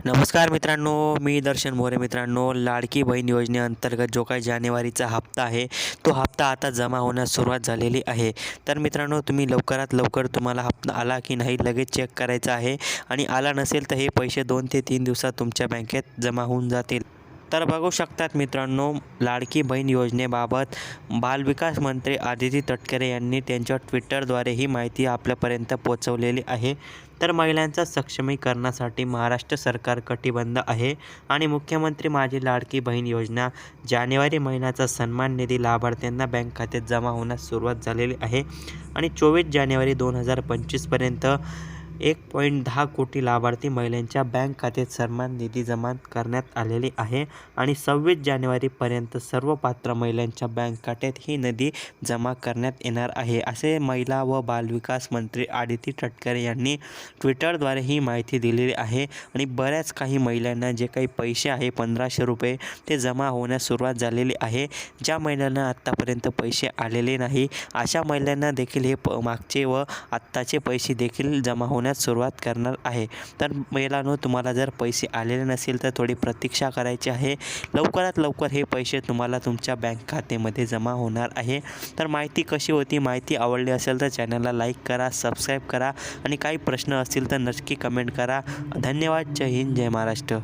नमस्कार मित्रांनो, मी दर्शन मोरे. मित्रांनो, लाडकी बहीण योजनेअंतर्गत जो काही जानेवारीचा हप्ता आहे, तो हप्ता आता जमा होण्यास सुरुवात झालेली आहे. तर मित्रांनो, तुम्ही लवकरात लवकर तुम्हाला हप्ता आला की नाही लगेच चेक करायचं आहे आणि आला नसेल तर हे पैसे 2 ते 3 दिवसात तुमच्या बँकेत जमा होऊन जातील. तर बघू शकतात मित्रांनो, लाडकी बहीण योजनेबाबत बालविकास मंत्री आदिती तटकरे यांनी त्यांच्या ट्विटरद्वारे ही माहिती आपल्यापर्यंत पोहोचवलेली आहे. तर महिलांच्या सक्षमीकरणासाठी महाराष्ट्र सरकार कटिबद्ध आहे आणि मुख्यमंत्री माझी लाडकी बहीण योजना जानेवारी महिन्याचा सन्मान निधी लाभार्थ्यांना बँक खात्यात जमा होण्यास सुरुवात झालेली आहे आणि 24 जानेवारी 2025पर्यंत 1.10 कोटी लाभार्थी महिलांच्या बँक खात्यात सन्मान निधी जमा करण्यात आलेली आहे आणि 26 जानेवारीपर्यंत सर्व पात्र महिलांच्या बँक खात्यात ही निधी जमा करण्यात येणार आहे, असे महिला व बालविकास मंत्री आदिती तटकरे यांनी ट्विटरद्वारे ही माहिती दिलेली आहे. आणि बऱ्याच काही महिलांना जे काही पैसे आहे 1500 रुपये ते जमा होण्यास सुरुवात झालेली आहे. ज्या महिलांना आत्तापर्यंत पैसे आलेले नाही अशा महिलांना देखील हे मागचे व आत्ताचे पैसे देखील जमा होण्यास सुरुवात करणार आहे. तर महिलांनो, तुम्हाला जर पैसे आलेले नसेल तर थोडी प्रतीक्षा करायची आहे. लवकरात लवकर हे पैसे तुम्हाला तुमच्या बँक खात्यामध्ये जमा होणार आहे. तर माहिती कशी होती? माहिती आवडली असेल तर चॅनलला लाईक करा, सबस्क्राईब करा आणि काही प्रश्न असतील तर नक्की कमेंट करा. धन्यवाद. जय हिंद, जय महाराष्ट्र.